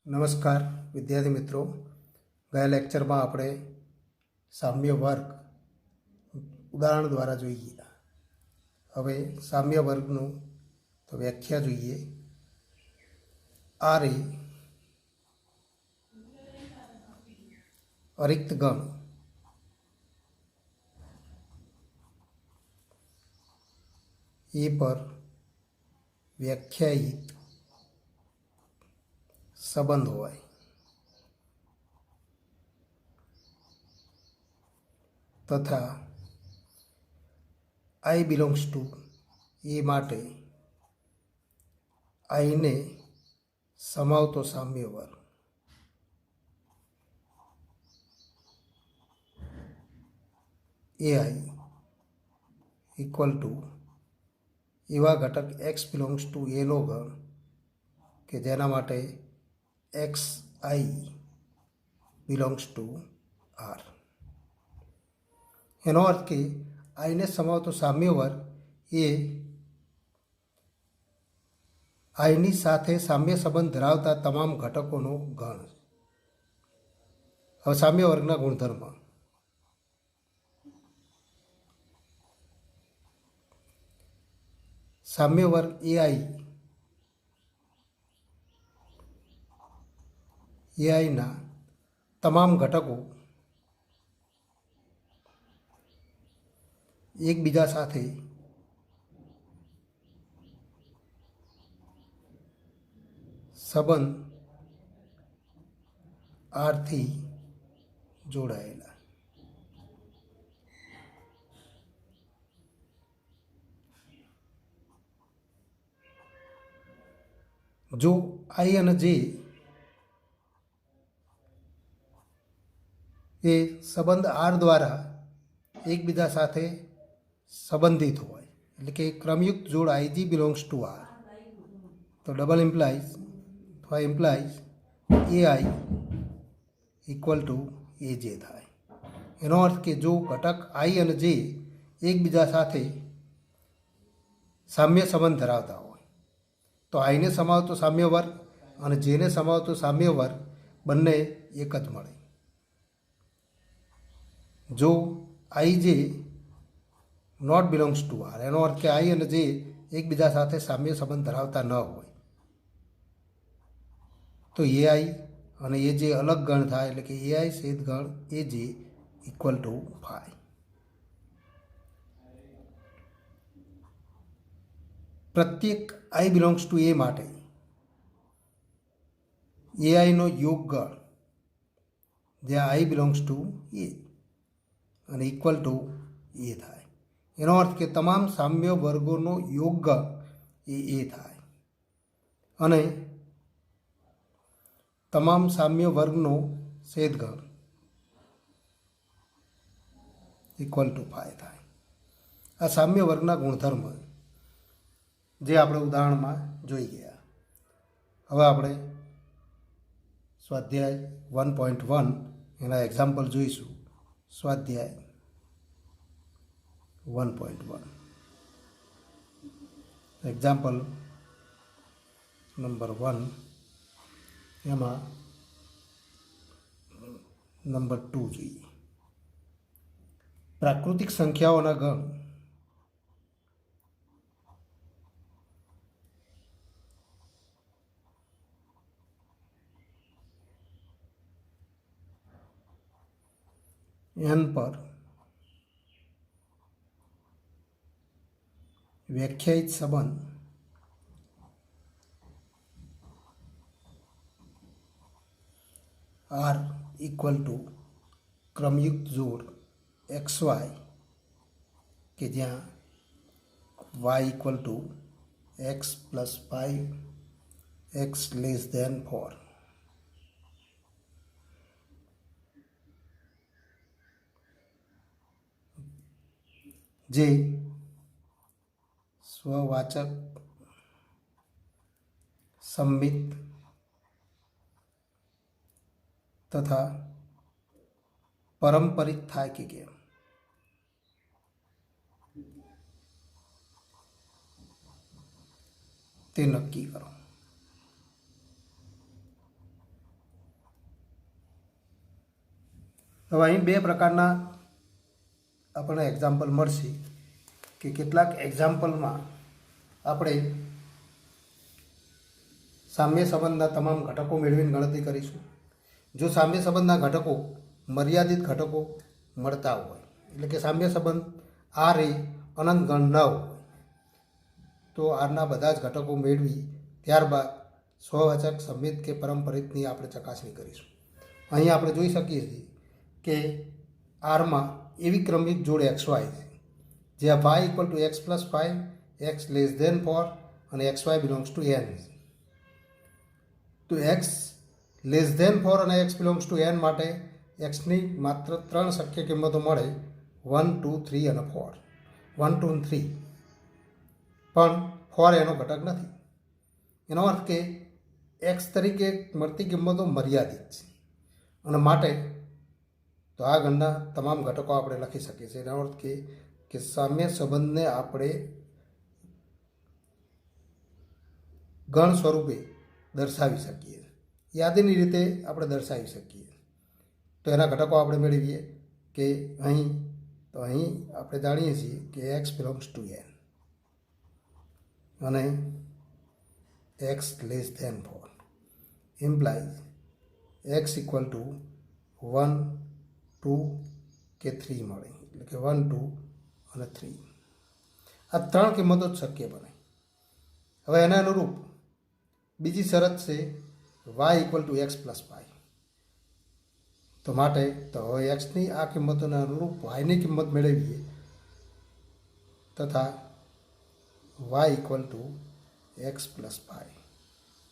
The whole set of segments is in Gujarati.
નમસ્કાર વિદ્યાર્થી મિત્રો, ગયા લેક્ચરમાં આપણે સામ્ય વર્ગ ઉદાહરણ દ્વારા જોઈએ. હવે સામ્ય વર્ગનું તો વ્યાખ્યા જોઈએ. આર એ અરિક્ત ગણ એ પર વ્યાખ્યાયિત સંબંધ હોય તથા આઈ બિલોંગ્સ ટુ એ માટે આઈને સમાવતો સામ્ય વર્ગ એ આઈ ઇક્વલ ટુ એવા ઘટક એક્સ બિલોંગ્સ ટુ એનો ગણ કે જેના માટે x i belongs to R. એનો અર્થ કે આઈને સમાવતો સામ્ય વર્ગ એ આઈની સાથે સામ્ય સંબંધ ધરાવતા તમામ ઘટકોનો ગણ. હવે સામ્ય વર્ગના ગુણધર્મ. સામ્ય વર્ગ એઆઈના તમામ ઘટકો એકબીજા સાથે સંબંધ આરથી જોડાયેલા. જો આઈ અને જે એ સંબંધ આર દ્વારા એકબીજા સાથે સંબંધિત હોય, એટલે કે ક્રમયુક્ત જોડ આઈજી બિલોંગ્સ ટુ આર, તો double implies A I equal to A J થાય. એનો અર્થ કે જો ઘટક આઈ અને જે એકબીજા સાથે સામ્ય સંબંધ ધરાવતા હોય તો આઈને સમાવતો સામ્ય વર્ગ અને જેને સમાવતો સામ્ય વર્ગ બંને એક જ મળે. જો આઈ જે નોટ બિલોંગ્સ ટુ આર, એનો અર્થ કે આઈ અને જે એકબીજા સાથે સામ્ય સંબંધ ધરાવતા ન હોય તો એ આઈ અને એ જે અલગ ગણ થાય, એટલે કે એ આઈ છેદ ગણ એ જે ઇક્વલ ટુ 5. પ્રત્યેક આઈ બિલોંગ્સ ટુ એ માટે એ આઈનો યોગ ગણ જ્યાં આઈ બિલોંગ્સ ટુ એ અને ઇક્વલ ટુ એ થાય. એનો અર્થ કે તમામ સામ્ય વર્ગોનો યોગ એ થાય અને તમામ સામ્ય વર્ગનો છેદગણ ઇક્વલ ટુ 5 થાય. આ સામ્ય વર્ગના ગુણધર્મ જે આપણે ઉદાહરણમાં જોઈ ગયા. હવે આપણે સ્વાધ્યાય 1.1 એના એક્ઝામ્પલ જોઈશું. સ્વાધ્યાય 1.1 એક્ઝામ્પલ નંબર 1, એમાં નંબર 2 જોઈએ. પ્રાકૃતિક સંખ્યાઓના ગણ એન પર વ્યાખ્યાયિત સંબંધ આર ઇક્વલ ટુ ક્રમયુક્ત જોડ એક્સ વાય કે જ્યાં y equal to x plus 5 x less than 4. જે સ્વવાચક સંમિત તથા પારંપરિક થાય કે કેમ તે નક્કી કરો. હવે અહીં બે પ્રકારના આપણને એક્ઝામ્પલ મળશે કે કેટલાક એક્ઝામ્પલમાં આપણે સામ્ય સંબંધના તમામ ઘટકો મેળવીને ગણતરી કરીશું. જો સામ્ય સંબંધના ઘટકો મર્યાદિત ઘટકો મળતા હોય, એટલે કે સામ્ય સંબંધ આર એ અનંત ગણ ન હોય, તો આરના બધા જ ઘટકો મેળવી ત્યારબાદ સ્વવાચક, સંમિત કે પરંપરિતની આપણે ચકાસણી કરીશું. અહીં આપણે જોઈ શકીએ છીએ કે આરમાં એવી ક્રમિક જોડ એક્સ વાય છે જ્યાં y equal to x plus 5, x less than 4 અને x Y belongs to N. તો એક્સ લેસ ધેન 4 અને એક્સ બિલોંગ્સ ટુ એન માટે એક્સની માત્ર 3 શક્ય કિંમતો મળે, 1, 2, 3 અને 4. 1, 2 અને 3, પણ 4 એનો ઘટક નથી. એનો અર્થ કે એક્સ તરીકે મળતી કિંમતો મર્યાદિત છે અને માટે તો આ ગણના તમામ ઘટકો આપણે લખી શકીએ છીએ. એનો અર્થ કે સામ્ય સંબંધને આપણે ગણ સ્વરૂપે દર્શાવી શકીએ, યાદીની રીતે આપણે દર્શાવી શકીએ. તો એના ઘટકો આપણે મેળવીએ કે અહીં આપણે જાણીએ છીએ કે એક્સ બિલોંગ્સ ટુ એન અને x less than 4 implies x equal to 1, 2 કે 3 મળે, એટલે કે 1, 2 અને 3. આ 3 કિંમતો જ શક્ય બને. હવે એના અનુરૂપ બીજી શરત છે y equal to x plus 5. તો માટે તો હવે એક્સની આ કિંમતોને અનુરૂપ વાયની કિંમત મેળવીએ તથા y equal to x plus 5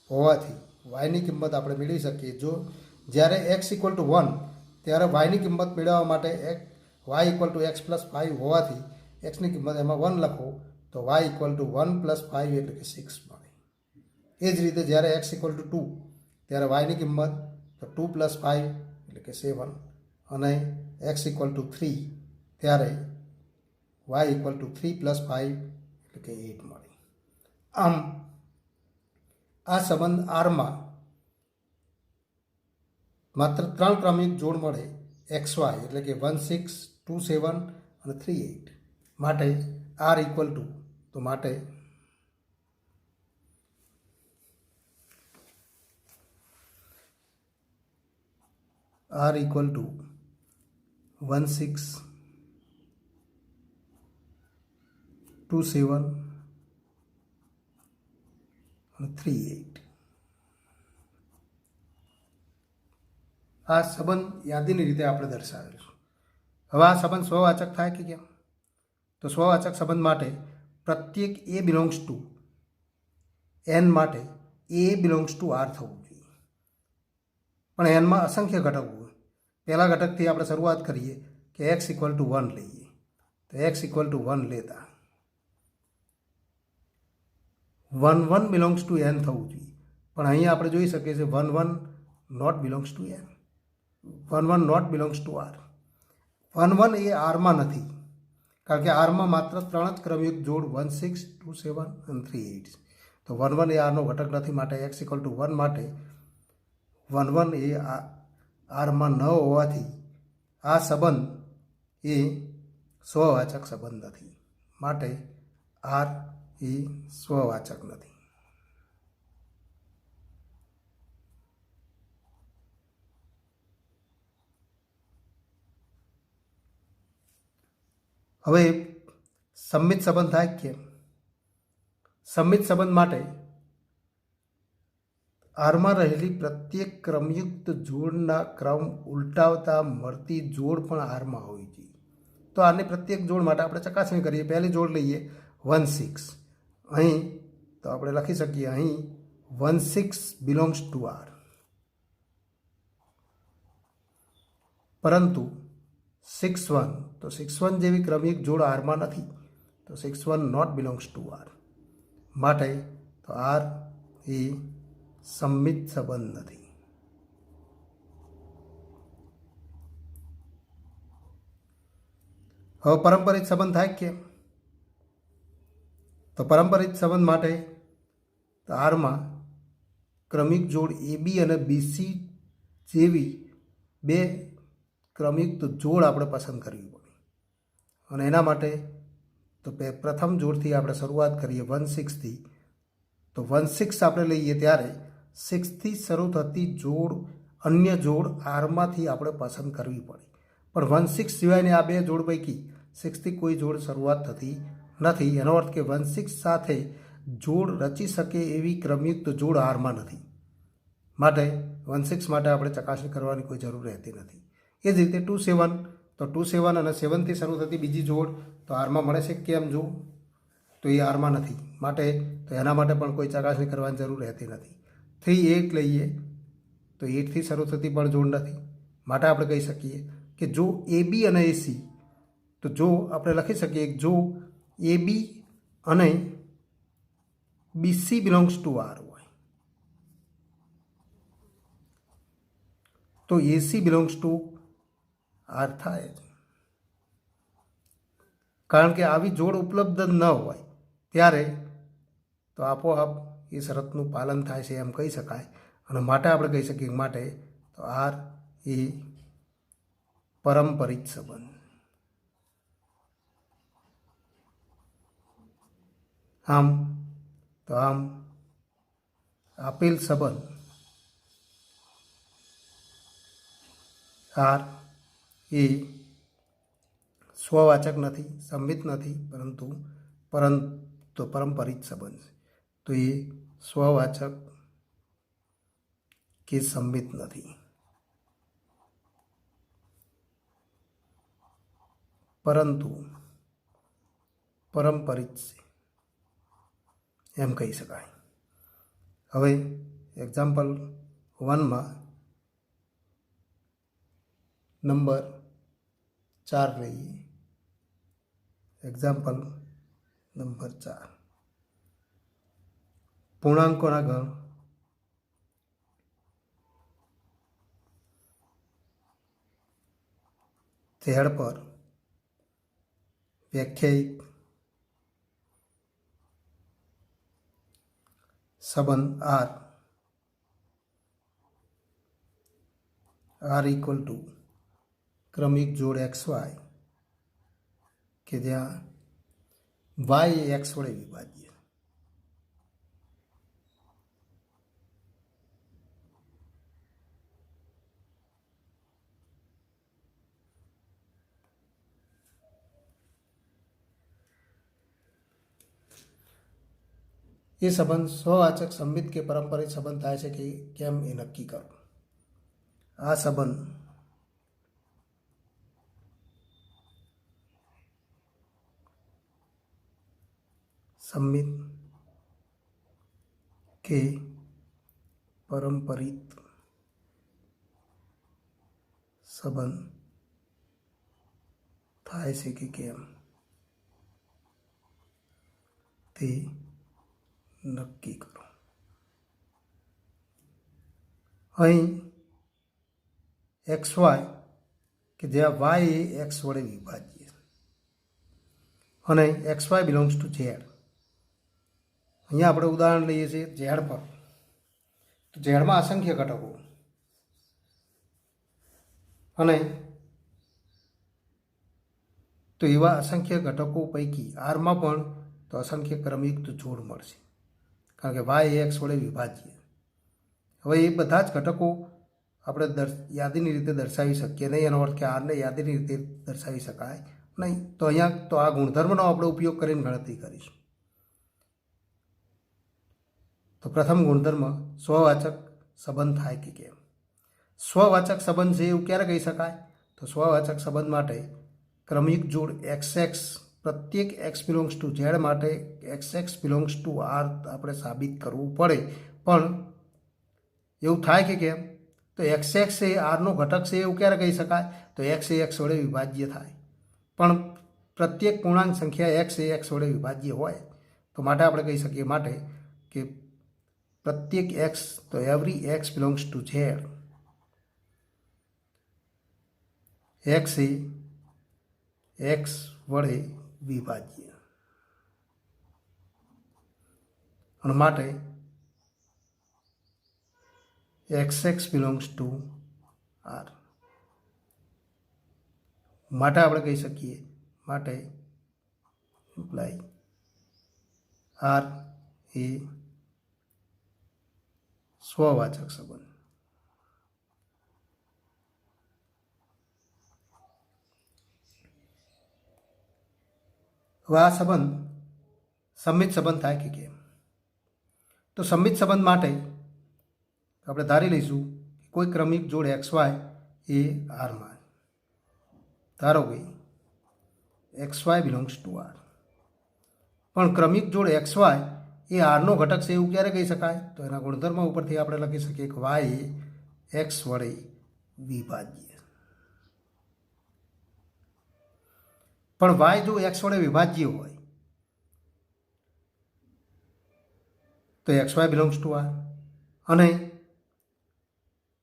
હોવાથી વાયની કિંમત આપણે મેળવી શકીએ. જો જ્યારે એક્સ ઇક્વલ ટુ 1 ત્યારે વાયની કિંમત મેળવવા માટે y equal to x plus 5 હોવાથી એક્સની કિંમત એમાં 1 લખો તો વાય ઇક્વલ ટુ 1 પ્લસ 5 એટલે કે 6 મળે. એ જ રીતે જ્યારે એક્સ ઇક્વલ ટુ 2 ત્યારે વાયની કિંમત તો 2 પ્લસ 5 એટલે કે 7 અને એક્સ ઇક્વલ ટુ 3 ત્યારે વાય ઇક્વલ ટુ 3 પ્લસ 5 એટલે કે 8 મળે. આમ આ સંબંધ આરમાં માત્ર 3 ક્રમિક જોડ મળે, એક્સ વાય એટલે કે 1, 6, 2, 7 અને 3, 8. માટે આર ઇક્વલ ટુ તો માટે આર ઇક્વલ ટુ 1, 6, 2, 7 અને 3, 8. આ સંબંધ યાદીની રીતે આપણે દર્શાવેલું. હવે આ સંબંધ સ્વવાચક થાય કે કેમ? તો સ્વવાચક સંબંધ માટે પ્રત્યેક એ બિલોંગ્સ ટુ એન માટે એ બિલોંગ્સ ટુ આર થવું જોઈએ. પણ એનમાં અસંખ્ય ઘટકો હોય. પહેલા ઘટકથી આપણે શરૂઆત કરીએ કે એક્સ ઇક્વલ ટુ 1 લઈએ, તો એક્સ ઇક્વલ ટુ 1 લેતા 1, 1 બિલોંગ્સ ટુ એન થવું જોઈએ. પણ અહીંયા આપણે જોઈ શકીએ છીએ 1, 1 not belongs to N, 1, 1 not belongs to R. 1, 1 એ આરમાં નથી, કારણ કે આરમાં માત્ર 3 જ ક્રમિક જોડ 1, 6, 2, 7 અને 3, 8. તો 1, 1 એ આરનો ઘટક નથી. માટે એક્સ ઇક્વલ ટુ 1 માટે 1, 1 એ આરમાં ન હોવાથી આ સંબંધ એ સ્વવાચક સંબંધ નથી. માટે આર એ સ્વવાચક નથી. હવે સંમિત સંબંધ થાય કેમ? સંમિત સંબંધ માટે આરમાં રહેલી પ્રત્યેક ક્રમયુક્ત જોડના ક્રમ ઉલટાવતા મળતી જોડ પણ આરમાં હોવી જોઈએ. તો આની પ્રત્યેક જોડ માટે આપણે ચકાસણી કરીએ. પહેલી જોડ લઈએ 1, 6. અહીં તો આપણે લખી શકીએ અહીં 1, 6 બિલોંગ્સ ટુ આર. પરંતુ 6, 1 તો 6, 1 જેવી ક્રમિક જોડ આરમાં નથી. તો 6, 1 નોટ બિલોંગ્સ ટુ આર. માટે તો આર એ સંમિત સંબંધ નથી. હવે પરંપરિત સંબંધ થાય કેમ? તો પરંપરિત સંબંધ માટે આરમાં ક્રમિક જોડ AB અને BC જેવી બે ક્રમયુક્ત જોડ આપણે પસંદ કરવી પડે અને એના માટે તો પ્રથમ જોડથી આપણે શરૂઆત કરીએ 16થી. તો 16 આપણે લઈએ ત્યારે 6થી શરૂ થતી જોડ અન્ય જોડ આરમાંથી આપણે પસંદ કરવી પડે. પણ 16 સિવાયની આ બે જોડ પૈકી 6થી કોઈ જોડ શરૂઆત થતી નથી. એનો અર્થ કે 16 સાથે જોડ રચી શકે એવી ક્રમયુક્ત જોડ આરમાં નથી. માટે 16 માટે આપણે ચકાસણી કરવાની કોઈ જરૂર રહેતી નથી. એ જ રીતે 27, તો 27 અને 7થી શરૂ થતી બીજી જોડ તો આરમાં મળે છે કેમ જો, તો એ આરમાં નથી. માટે તો એના માટે પણ કોઈ ચકાસણી કરવાની જરૂર રહેતી નથી. 3, 8 લઈએ તો 8થી શરૂ થતી પણ જોડ નથી. માટે આપણે કહી શકીએ કે જો AB અને AC, તો જો આપણે લખી શકીએ જો AB અને BC બિલોંગ્સ ટુ R હોય તો AC બિલોંગ્સ ટુ R થાય જ. કારણ કે આવી જોડ ઉપલબ્ધ ન હોય ત્યારે તો આપોઆપ એ શરતનું પાલન થાય છે એમ કહી શકાય. અને માટે આપણે કહી શકીએ માટે તો R એ પારંપરિક સંબંધ. આમ આપેલ સંબંધ R એ સ્વવાચક નથી, સંમિત નથી, પરંતુ પારંપરિક સંબંધ છે. તો એ સ્વવાચક કે સંમિત નથી, પરંતુ પારંપરિક છે એમ કહી શકાય. હવે એક્ઝામ્પલ 1માં નંબર 4 લઈએ. એક્ઝામ્પલ નંબર 4, પૂર્ણાંકોના ગણ ઝેડ પર વ્યાખ્યાયિત સંબંધ R ઇક્વલ ટુ ક્રમિક જોડ XY કે જ્યાં Y એ X વડે વિભાજ્ય. એ સંબંધ સ્વવાચક, સંમિત કે પારંપરિક સંબંધ થાય છે કે કેમ એ નક્કી કરો. આ સંબંધ સંમિત કે પારંપરિક સંબંધ થાય છે કે કેમ તે નક્કી કરો. અહીં XY કે જ્યાં Y એ X વડે વિભાજ્ય અને XY બિલોંગ્સ ટુ Z. અહીંયા આપણે ઉદાહરણ લઈએ છીએ ઝેડ પર. તો ઝેડમાં અસંખ્ય ઘટકો અને તો એવા અસંખ્ય ઘટકો પૈકી આરમાં પણ તો અસંખ્ય ક્રમયુક્ત જોડ મળશે, કારણ કે Y એ X વડે વિભાજ્ય. હવે એ બધા જ ઘટકો આપણે યાદીની રીતે દર્શાવી શકીએ નહીં. એનો અર્થ કે આરને યાદીની રીતે દર્શાવી શકાય નહીં. તો અહીંયા તો આ ગુણધર્મનો આપણે ઉપયોગ કરીને ગણતરી કરીશું. તો પ્રથમ ગુણધર્મ સ્વવાચક સંબંધ થાય કે કેમ. સ્વવાચક સંબંધ છે એવું ક્યારે કહી શકાય? તો સ્વવાચક સંબંધ માટે ક્રમિક જોડ XX પ્રત્યેક X બિલોંગ્સ ટુ Z માટે XX બિલોંગ્સ ટુ R આપણે સાબિત કરવું પડે. પણ એવું થાય કે કેમ? તો XX એ Rનો ઘટક છે એવું ક્યારે કહી શકાય? તો X એ X વડે વિભાજ્ય થાય. પણ પ્રત્યેક પૂર્ણાંક સંખ્યા X એ X વડે વિભાજ્ય હોય તો માટે આપણે કહી શકીએ માટે કે પ્રત્યેક X, તો every X belongs to Z, X A X વડે વિભાજ્ય. અને માટે XX બિલોંગ્સ ટુ R. માટે આપણે કહી શકીએ માટે ઇમ્પ્લાય આર એ સ્વવાચક સંબંધ. હવે આ સંબંધ સંમિત સંબંધ થાય કે કેમ? તો સંમિત સંબંધ માટે આપણે ધારી લઈશું કે કોઈ ક્રમિક જોડ એક્સ વાય એ આરમાં, ધારો કે x Y belongs to R. પણ ક્રમિક જોડ એક્સ વાય એ આરનો ઘટક છે એવું ક્યારે કહી શકાય? તો એના ગુણધર્મ ઉપરથી આપણે લખી શકીએ કે વાય એ એક્સ વડે વિભાજ્ય. પણ વાય જો એક્સ વડે વિભાજ્ય હોય તો x Y belongs to R, અને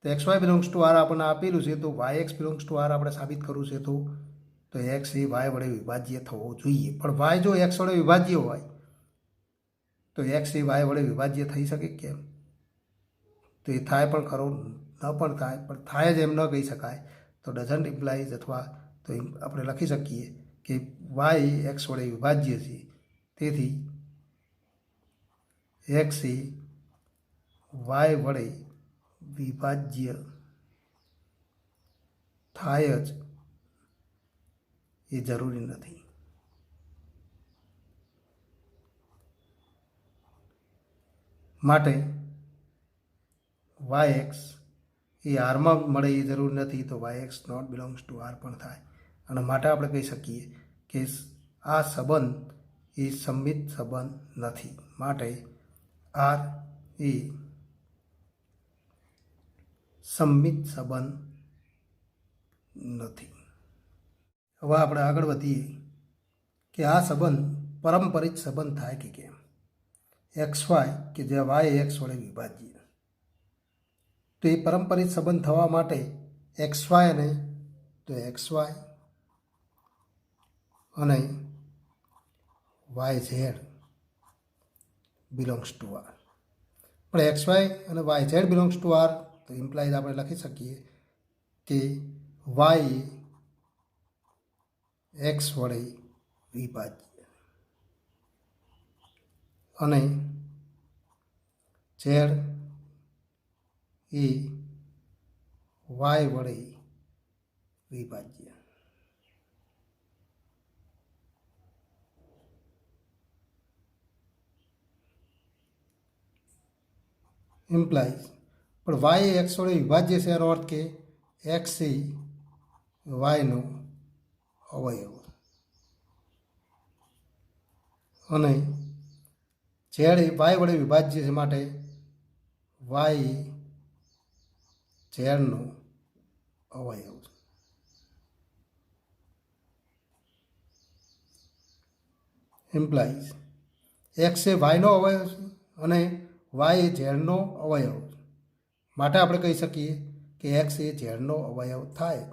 x Y belongs to R આપણને આપેલું છે, તો Y x belongs to R આપણે સાબિત કરવું છે, તો એક્સ એ વાય વડે વિભાજ્ય થવો જોઈએ. પણ વાય જો એક્સ વડે વિભાજ્ય હોય તો એક્સ એ વાય વડે વિભાજ્ય થઈ શકે કેમ? તો એ થાય પણ ખરો, ન પણ થાય, પણ થાય જ એમ ન કહી શકાય. તો ડઝન્ટ ઇમ્પ્લાઇઝ, અથવા તો આપણે લખી શકીએ કે વાય એક્સ વડે વિભાજ્ય છે, તેથી એક્સ એ વાય વડે વિભાજ્ય થાય જ એ જરૂરી નથી. માટે વાય એક્સ એ આરમાં મળે એ જરૂર નથી, તો Y x not belongs to R પણ થાય. અને માટે આપણે કહી શકીએ કે આ સંબંધ એ સંમિત સંબંધ નથી. માટે આર એ સંમિત સંબંધ નથી. હવે આપણે આગળ વધીએ કે આ સંબંધ પરંપરિત સંબંધ થાય કે કેમ? એક્સ વાય કે જે વાય એક્સ વડે વિભાજ્ય, તો એ પરંપરિત સંબંધ થવા માટે એક્સ વાય અને તો એક્સ વાય અને Y Z belongs to R. પણ એક્સ વાય અને Y Z belongs to R, તો ઇમ્પ્લાઇઝ આપણે લખી શકીએ કે વાય એક્સ વડે વિભાજ્ય અને ઝેડ એ વાય વડે વિભાજ્ય. ઇમ્પ્લાઇઝ પણ વાય એક્સ વડે વિભાજ્ય છે, એનો અર્થ કે એક્સ એ વાયનો અવયવ અને ઝેડ એ વાય વડે વિભાજ્ય છે, માટે વાય ઝેડનો અવયવ. ઇમ્પ્લાઇઝ એક્સ એ વાયનો અવયવ છે અને વાય એ ઝેડનો અવયવ, માટે આપણે કહી શકીએ કે એક્સ એ ઝેડનો અવયવ થાય.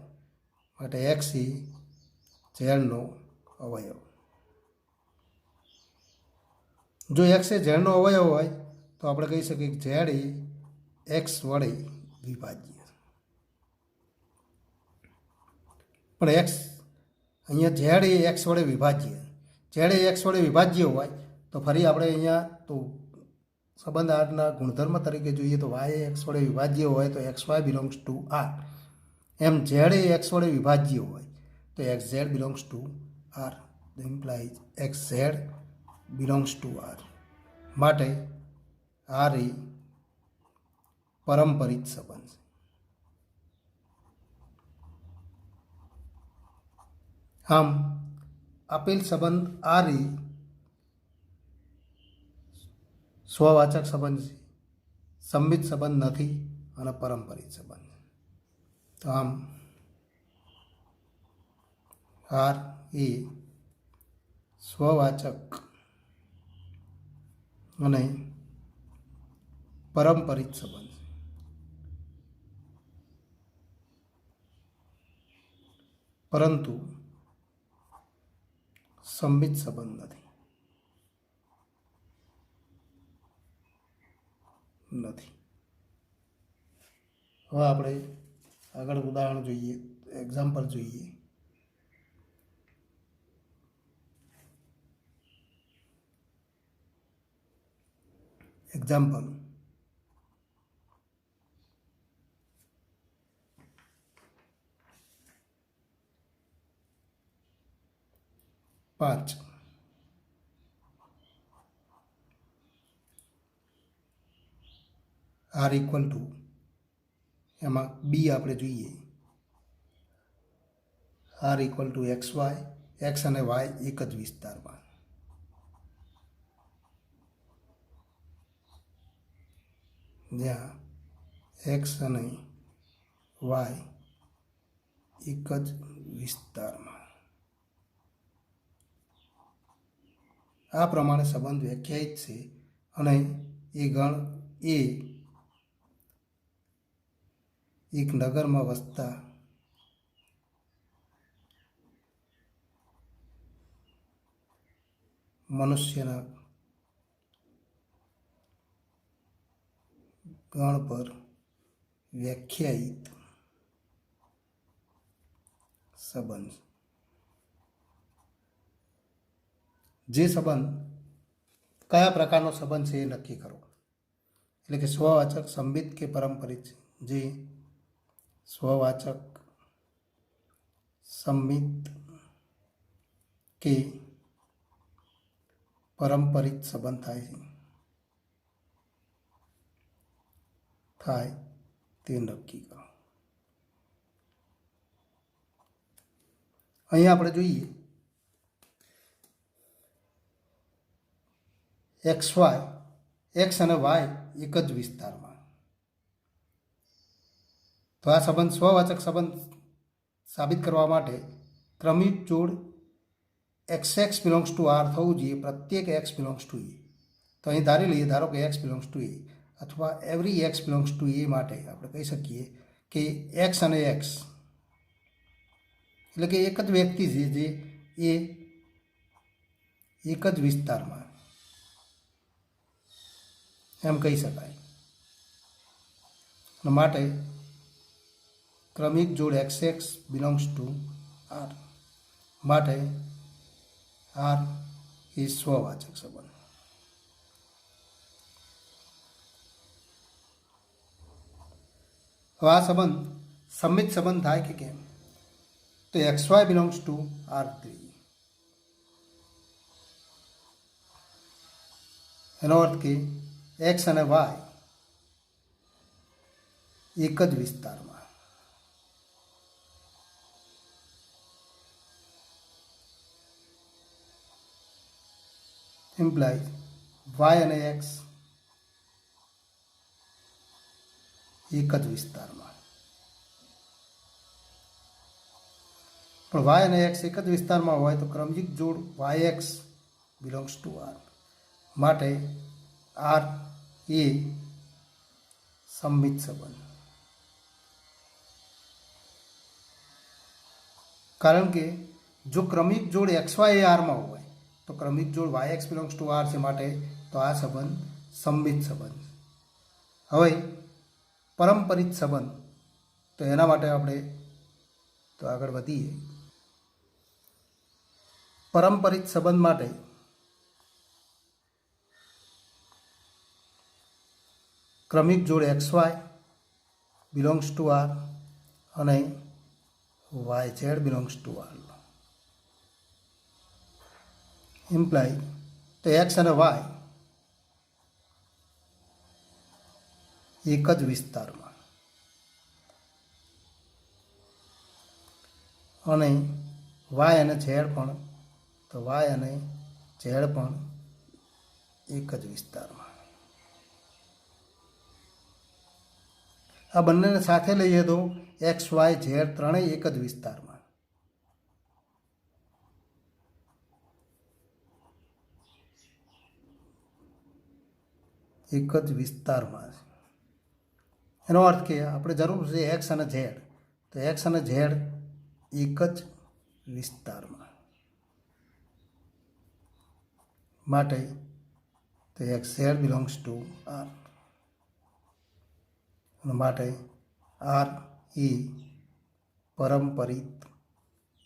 માટે એક્સ એ ઝેડનો અવયવ. જો એક્સ એ ઝેડનો અવયવ હોય તો આપણે કહી શકીએ કે ઝેડ એ એક્સ વડે વિભાજ્ય. પણ એક્સ અહીંયા ઝેડ એ એક્સ વડે વિભાજ્ય, ઝેડ એ એક્સ વડે વિભાજ્ય હોય તો ફરી આપણે અહીંયા તો સંબંધ આરના ગુણધર્મ તરીકે જોઈએ તો વાય એક્સ વડે વિભાજ્ય હોય તો x Y belongs to R. એમ ઝેડ એ એક્સ વડે વિભાજ્ય હોય તો x Z belongs to R. Implies x Z belongs to R. માટે આર એ પરંપરિત સંબંધ છે. આમ આપેલ સંબંધ આર એ સ્વવાચક સંબંધ છે, સંમિત સંબંધ નથી અને પરંપરિત સંબંધ. તો આમ આર એ સ્વવાચક અને પરંપરિત સંબંધ છે. પરંતુ સંમિત સંબંધ નથી. હવે આપણે આગળ ઉદાહરણ જોઈએ, એક્ઝામ્પલ જોઈએ એક્ઝામ્પલ, પાંચ આર ઇક્વલ ટુ, એમાં બી આપણે જોઈએ, R equal to x y, x અને વાય એક જ વિસ્તારમાં, જ્યાં એક્સ અને વાય એક જ વિસ્તારમાં. આ પ્રમાણે સંબંધ વ્યાખ્યાયિત છે અને એ ગણ એ એક નગરમાં વસતા મનુષ્યના ગણ પર વ્યાખ્યાયિત સંબંધ. જે સંબંધ કયા પ્રકારનો સંબંધ છે એ નક્કી કરો. એટલે કે સ્વવાચક, સંબિત કે પરંપરિત. જે સ્વવાચક, સંબિત કે પરંપરિત સંબંધ થાય તે નક્કી કરો. અહીંયા આપણે જોઈએ એક્સ વાય, એક્સ અને વાય એક જ વિસ્તારમાં. તો આ સંબંધ સ્વવાચક સંબંધ સાબિત કરવા માટે ક્રમિક જોડ x x belongs to R થવું જોઈએ, પ્રત્યેક એક્સ બિલોંગ્સ ટુ એ. તો અહીં ધારી લઈએ, ધારો કે એક્સ બિલોંગ્સ ટુ એ, અથવા એવરી એક્સ બિલોંગ્સ ટુ એ માટે આપણે કહી શકીએ કે એક્સ અને એક્સ એટલે કે એક જ વ્યક્તિ છે જે એ એક જ વિસ્તારમાં, એમ કહી શકાય. માટે ક્રમિક જોડ x x belongs to R માટે આર એ સ્વવાચક સંબંધ. હવે આ સંબંધ સંમિત સંબંધ થાય કે કેમ? તો x Y belongs to R three. એનો અર્થ કે એક્સ અને વાય એક જ વિસ્તારમાં. ઇમ્પ્લાય વાય અને એક્સ એક જ વિસ્તારમાં. પણ વાય અને એક્સ એક જ વિસ્તારમાં હોય તો ક્રમિક જોડ y x belongs to R માટે આર એ સંમિત સંબંધ. કારણ કે જો ક્રમિક જોડ એક્સ વાય એ આરમાં હોય તો ક્રમિક જોડ y x belongs to R છે, માટે તો આ સંબંધ સંમિત સંબંધ. હવે પરંપરિત સંબંધ, તો એના માટે આપણે તો આગળ વધીએ. પરંપરિત સંબંધ માટે ક્રમિક જોડ X Y belongs to R અને Y Z belongs to R implies તો એક્સ અને વાય એક જ વિસ્તારમાં અને વાય અને ઝેડ પણ, તો વાય અને ઝેડ પણ એક જ વિસ્તારમાં. આ બંનેને સાથે લઈએ તો એક્સ વાય ઝેડ ત્રણેય એક જ વિસ્તારમાં. એક જ વિસ્તારમાં. એનો અર્થ કે આપણે જરૂર છે એક્સ અને ઝેડ, તો એક્સ અને ઝેડ એક જ વિસ્તારમાં માટે તો x Z belongs to R માટે આર એ પરંપરિત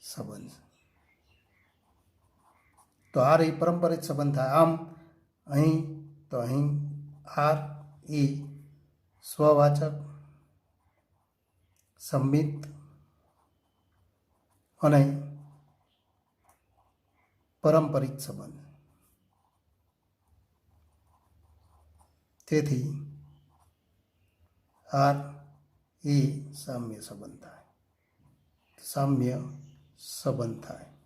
સંબંધ. તો આર એ પરંપરિત સંબંધ થાય. આમ અહીં તો અહીં આર એ સ્વવાચક, સંમિત અને પારંપરિક સંબંધ. તેથી આર એ સામ્ય સંબંધ થાય, સામ્ય સંબંધ થાય.